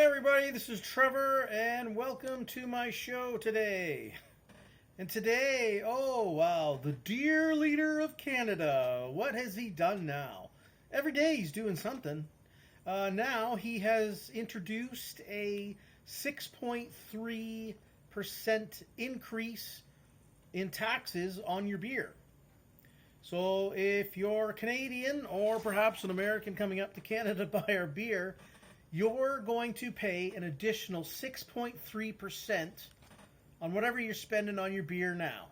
Hey everybody, this is Trevor and welcome to my show today. And today, oh wow, the dear leader of Canada, what has he done now? Every day he's doing something. Now he has introduced a 6.3% increase in taxes on your beer. So if you're Canadian or perhaps an American coming up to Canada to buy our beer, you're going to pay an additional 6.3% on whatever you're spending on your beer now.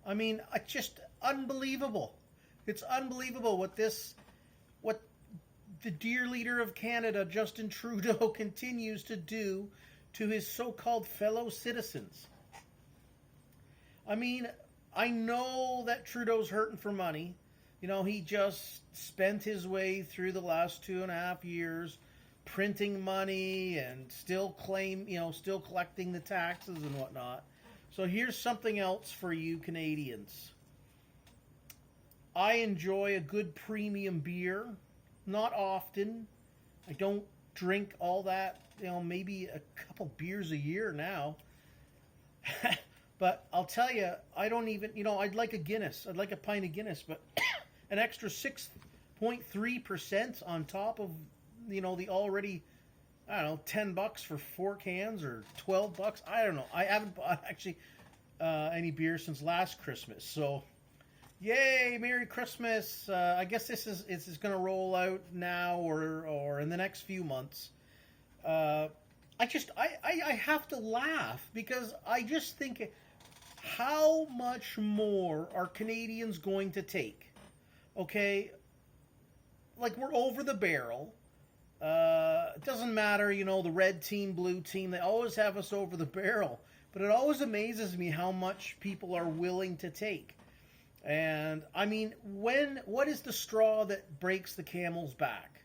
I mean, it's just unbelievable. It's unbelievable what the dear leader of Canada, Justin Trudeau, continues to do to his so-called fellow citizens. I mean, I know that Trudeau's hurting for money. You know, he just spent his way through the last 2.5 years printing money and still collecting the taxes and whatnot. So here's something else for you Canadians. I enjoy a good premium beer. Not often. I don't drink all that, maybe a couple beers a year now. But I'll tell you, I don't even, I'd like a Guinness. I'd like a pint of Guinness, but an extra 6.3% on top of, the already, I don't know, $10 for 4 cans or $12. I don't know. I haven't bought actually any beer since last Christmas. So, yay, Merry Christmas. I guess this is going to roll out now or in the next few months. I have to laugh because I just think, how much more are Canadians going to take? Okay, like we're over the barrel. It doesn't matter, the red team, blue team, they always have us over the barrel. But it always amazes me how much people are willing to take. And I mean, what is the straw that breaks the camel's back?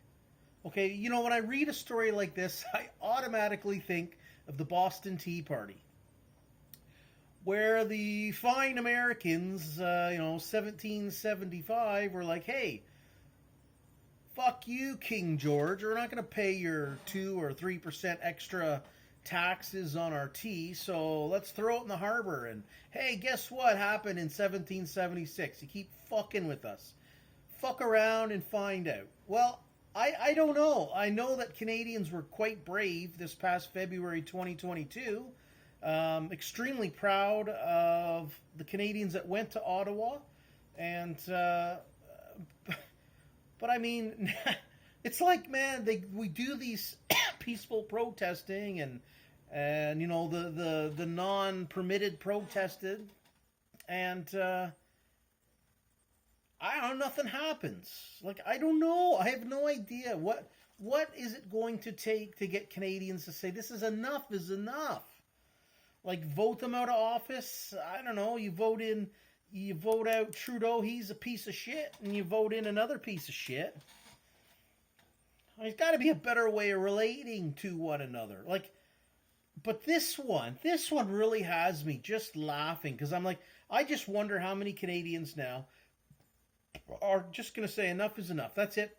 Okay, when I read a story like this, I automatically think of the Boston Tea Party, where the fine Americans, 1775, were like, hey, fuck you, King George. We're not going to pay your 2 or 3% extra taxes on our tea, so let's throw it in the harbor. And hey, guess what happened in 1776? You keep fucking with us. Fuck around and find out. Well, I don't know. I know that Canadians were quite brave this past February 2022. Extremely proud of the Canadians that went to Ottawa. And, but I mean, it's like, man, we do these peaceful protesting and the non-permitted protested, and I don't know, nothing happens. Like, I don't know. I have no idea. What is it going to take to get Canadians to say this is enough is enough? Like, vote them out of office? I don't know. You vote out Trudeau, he's a piece of shit, and you vote in another piece of shit. There's got to be a better way of relating to one another. Like, but this one really has me just laughing, because I'm like, I just wonder how many Canadians now are just going to say enough is enough. That's it.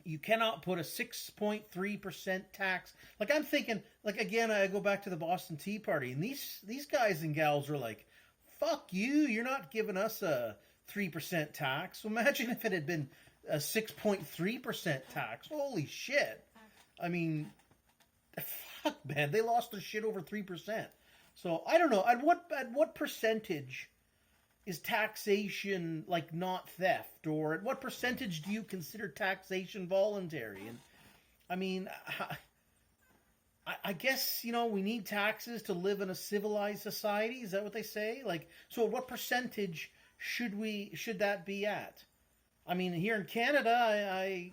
You cannot put a 6.3% tax. Like, I'm thinking, like, again, I go back to the Boston Tea Party, and these guys and gals are like, fuck you, you're not giving us a 3% tax. So imagine if it had been a 6.3% tax. Holy shit. I mean, fuck, man, they lost their shit over 3%. So I don't know, at what percentage is taxation like not theft, or at what percentage do you consider taxation voluntary? And I mean, I guess, we need taxes to live in a civilized society. Is that what they say? Like, so what percentage should that be at? I mean, here in Canada,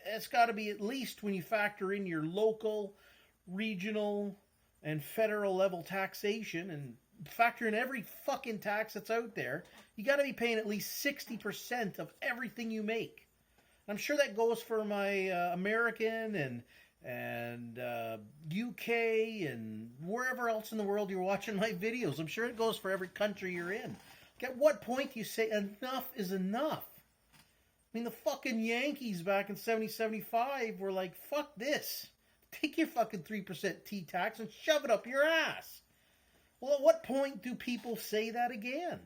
it's got to be at least, when you factor in your local, regional, and federal level taxation and factor in every fucking tax that's out there, you got to be paying at least 60% of everything you make. I'm sure that goes for my American and UK and wherever else in the world you're watching my videos. I'm sure it goes for every country you're in. At what point do you say enough is enough? mean, the fucking Yankees back in 75 were like, fuck this. Take your fucking 3% T-tax and shove it up your ass. Well, at what point do people say that again?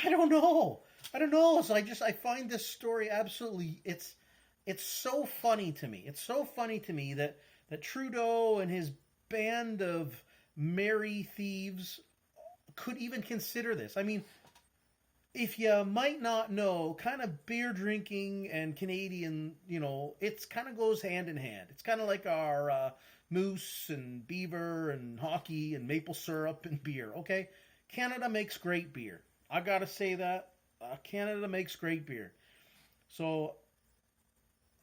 I don't know. So I find this story absolutely, it's so funny to me. It's so funny to me that Trudeau and his band of merry thieves could even consider this. I mean, if you might not know, kind of beer drinking and Canadian, it's kind of goes hand in hand. It's kind of like our moose and beaver and hockey and maple syrup and beer, okay? Canada makes great beer. I gotta say that. Canada makes great beer. So,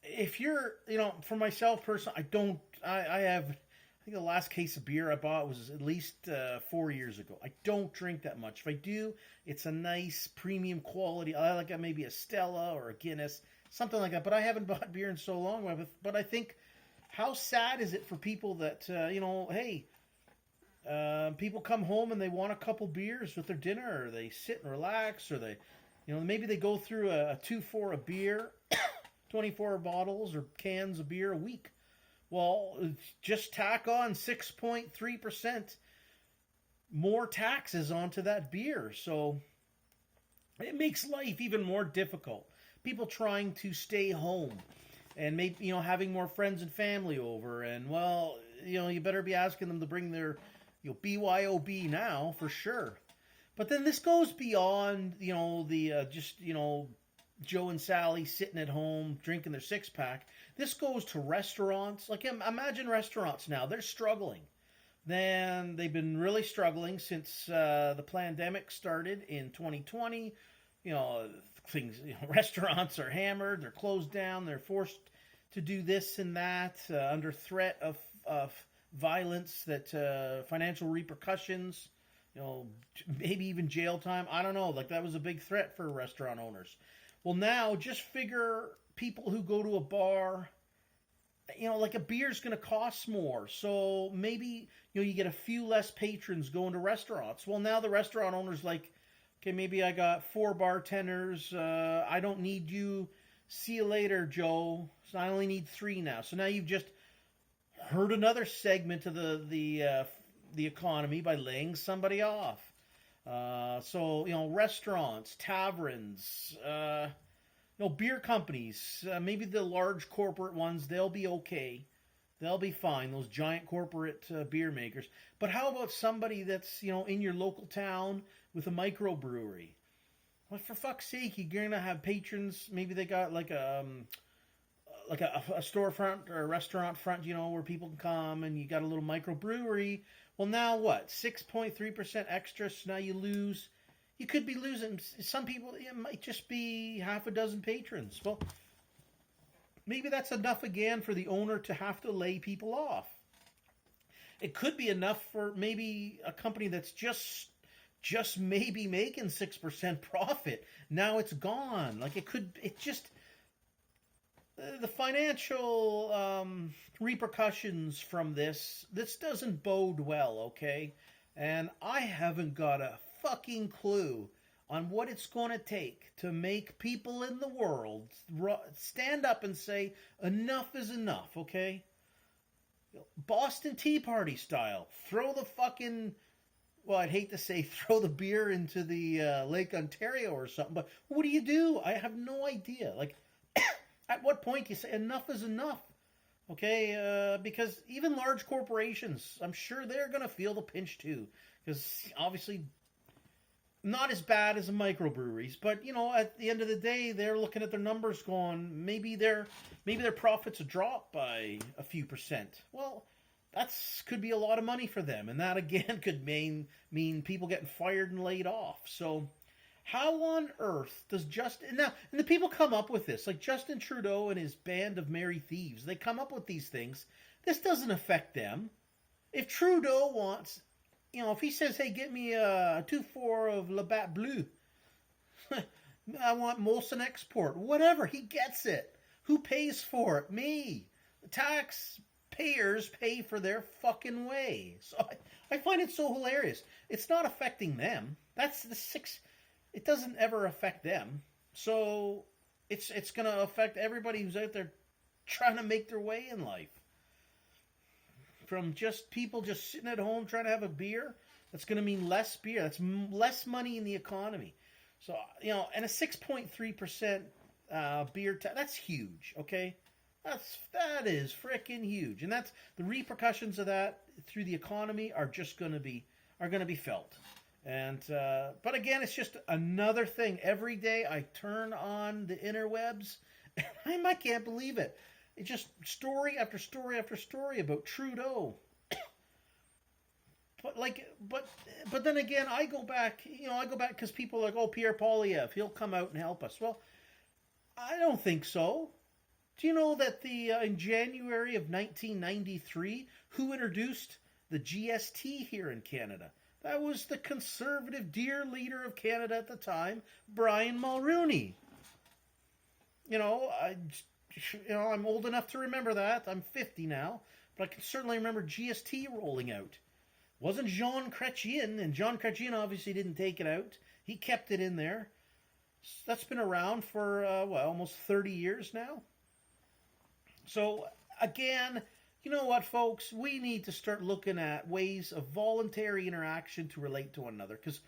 if you're, for myself personally, I have, I think the last case of beer I bought was at least 4 years ago. I don't drink that much. If I do, it's a nice premium quality. I like maybe a Stella or a Guinness, something like that. But I haven't bought beer in so long. But I think, how sad is it for people that, hey, people come home and they want a couple beers with their dinner, or they sit and relax, or they, maybe they go through a 2-4 of beer, 24 bottles or cans of beer a week. Well, just tack on 6.3% more taxes onto that beer. So it makes life even more difficult. People trying to stay home and maybe, having more friends and family over. And, well, you better be asking them to bring their, BYOB now for sure. But then this goes beyond, Joe and Sally sitting at home drinking their 6-pack. This goes to restaurants. Like, imagine restaurants now. They're struggling. Then they've been really struggling since the pandemic started in 2020. Restaurants are hammered. They're closed down. They're forced to do this and that under threat of violence, that financial repercussions, maybe even jail time. I don't know. Like, that was a big threat for restaurant owners. Well, now just figure people who go to a bar, like a beer's going to cost more. So maybe, you get a few less patrons going to restaurants. Well, now the restaurant owner's like, okay, maybe I got 4 bartenders. I don't need you. See you later, Joe. So I only need 3 now. So now you've just hurt another segment of the economy by laying somebody off. Restaurants, taverns, beer companies, maybe the large corporate ones, they'll be okay. They'll be fine, those giant corporate beer makers. But how about somebody that's, in your local town with a microbrewery? Well, for fuck's sake, you're going to have patrons. Maybe they got like a storefront or a restaurant front, where people can come, and you got a little microbrewery. Well, now what? 6.3% extra, so now you could be losing, some people, it might just be half a dozen patrons. Well, maybe that's enough again for the owner to have to lay people off. It could be enough for maybe a company that's just maybe making 6% profit. Now it's gone. Like, the financial repercussions from this doesn't bode well, okay? And I haven't got a fucking clue on what it's going to take to make people in the world stand up and say, enough is enough, okay? Boston Tea Party style. Throw the fucking, well, I'd hate to say throw the beer into the Lake Ontario or something, but what do you do? I have no idea. Like, at what point do you say enough is enough? Okay, because even large corporations, I'm sure they're going to feel the pinch too. Because obviously, not as bad as the microbreweries, but at the end of the day, they're looking at their numbers going, maybe their profits drop by a few percent. Well, could be a lot of money for them, and that again could mean people getting fired and laid off. So, how on earth does and the people come up with this, like Justin Trudeau and his band of merry thieves, they come up with these things. This doesn't affect them. If Trudeau wants, if he says, hey, get me a 2-4 of Labatt Bleu, I want Molson Export, whatever, he gets it. Who pays for it? Me. The taxpayers pay for their fucking way. So I find it so hilarious. It's not affecting them. That's it doesn't ever affect them. So It's going to affect everybody who's out there trying to make their way in life. From just people just sitting at home trying to have a beer, that's going to mean less beer. That's less money in the economy. So, and a 6.3% beer that's huge, okay? That is freaking huge. And that's the repercussions of that through the economy are just going to be felt. And but again, it's just another thing. Every day I turn on the interwebs and I can't believe it. It's just story after story after story about Trudeau. But then again, I go back because people are like, oh, Pierre Poilievre, he'll come out and help us. Well, I don't think so. Do you know that in January of 1993, who introduced the GST here in Canada? That was the conservative dear leader of Canada at the time, Brian Mulroney. I'm old enough to remember that. I'm 50 now, but I can certainly remember GST rolling out. It wasn't Jean Chrétien, and Jean Chrétien obviously didn't take it out. He kept it in there. That's been around for, almost 30 years now. So, again, you know what, folks? We need to start looking at ways of voluntary interaction to relate to one another, because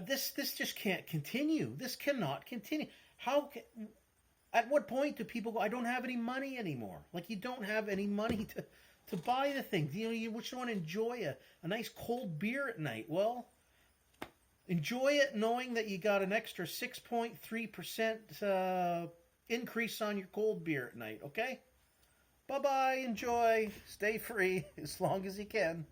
this just can't continue. This cannot continue. At what point do people go, I don't have any money anymore? Like, you don't have any money to buy the thing. You just want to enjoy a nice cold beer at night. Well, enjoy it knowing that you got an extra 6.3% increase on your cold beer at night, okay? Bye-bye, enjoy, stay free as long as you can.